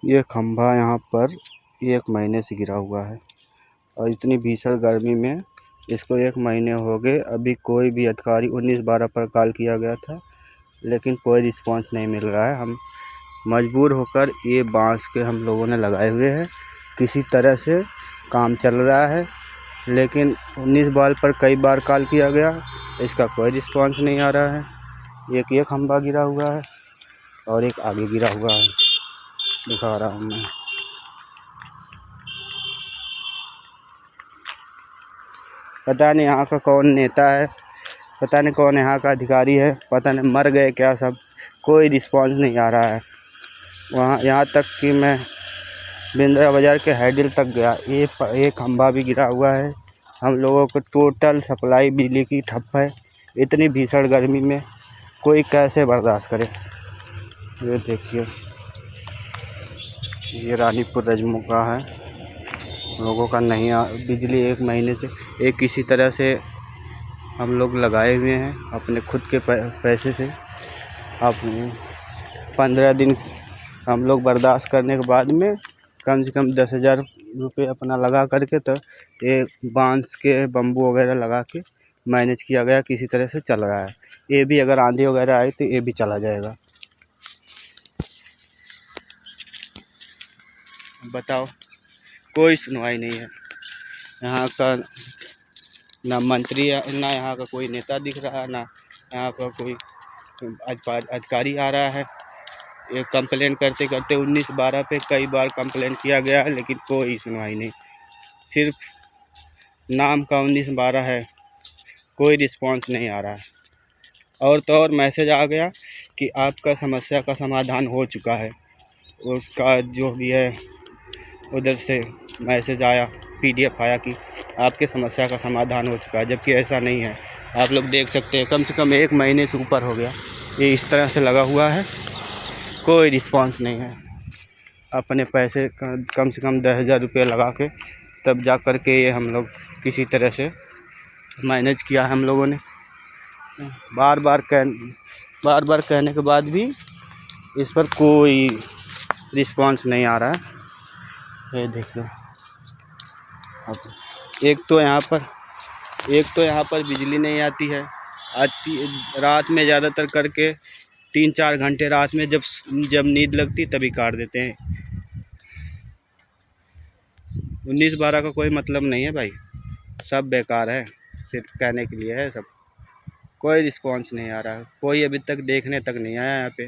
ये खंभा यहाँ पर 1 महीने से गिरा हुआ है और इतनी भीषण गर्मी में इसको 1 महीने हो गए। अभी कोई भी अधिकारी 19/12 पर कॉल किया गया था, लेकिन कोई रिस्पांस नहीं मिल रहा है। हम मजबूर होकर ये बांस के हम लोगों ने लगाए हुए हैं, किसी तरह से काम चल रहा है। लेकिन 19/12 पर कई बार कॉल किया गया, इसका कोई रिस्पांस नहीं आ रहा है। एक ये खंभा गिरा हुआ है और एक आगे गिरा हुआ है, दिखा रहा हूँ मैं। पता नहीं यहाँ का कौन नेता है, पता नहीं कौन यहाँ का अधिकारी है, पता नहीं मर गए क्या सब, कोई रिस्पांस नहीं आ रहा है। वहाँ यहाँ तक कि मैं बिंद्रा बाज़ार के हैंडल तक गया, ये खंभा भी गिरा हुआ है। हम लोगों को टोटल सप्लाई बिजली की ठप है। इतनी भीषण गर्मी में कोई कैसे बर्दाश्त करे। ये देखिए, ये रानीपुर रजमुका है, लोगों का नहीं बिजली 1 महीने से। एक किसी तरह से हम लोग लगाए हुए हैं अपने खुद के पैसे से। अब 15 दिन हम लोग बर्दाश्त करने के बाद में कम से कम 10,000 रुपये अपना लगा करके तो ये बांस के बम्बू वगैरह लगा के मैनेज किया गया, किसी तरह से चल रहा है। ये भी अगर आंधी वगैरह आई तो ये भी चला जाएगा। बताओ, कोई सुनवाई नहीं है यहाँ का, ना मंत्री ना यहाँ का कोई नेता दिख रहा है, ना यहाँ का कोई अधिकारी आ रहा है। ये कंप्लेन करते करते 19/12 पे कई बार कंप्लेन किया गया है, लेकिन कोई सुनवाई नहीं। सिर्फ नाम का 19/12 है, कोई रिस्पांस नहीं आ रहा है। और तो और मैसेज आ गया कि आपका समस्या का समाधान हो चुका है। उसका जो भी है उधर से मैसेज आया, PDF आया कि आपके समस्या का समाधान हो चुका है, जबकि ऐसा नहीं है। आप लोग देख सकते हैं, कम से कम 1 महीने से ऊपर हो गया ये इस तरह से लगा हुआ है, कोई रिस्पांस नहीं है। अपने पैसे कम से कम 10,000 रुपये लगा के तब जा कर के ये हम लोग किसी तरह से मैनेज किया है हम लोगों ने। बार बार कहने के बाद भी इस पर कोई रिस्पांस नहीं आ रहा है। ये देखो, अब एक तो यहाँ पर बिजली नहीं आती है, रात में ज़्यादातर करके 3-4 घंटे रात में जब नींद लगती तभी काट देते हैं। 19/12 का कोई मतलब नहीं है भाई, सब बेकार है, सिर्फ कहने के लिए है सब। कोई रिस्पांस नहीं आ रहा है, कोई अभी तक देखने तक नहीं आया यहाँ पे।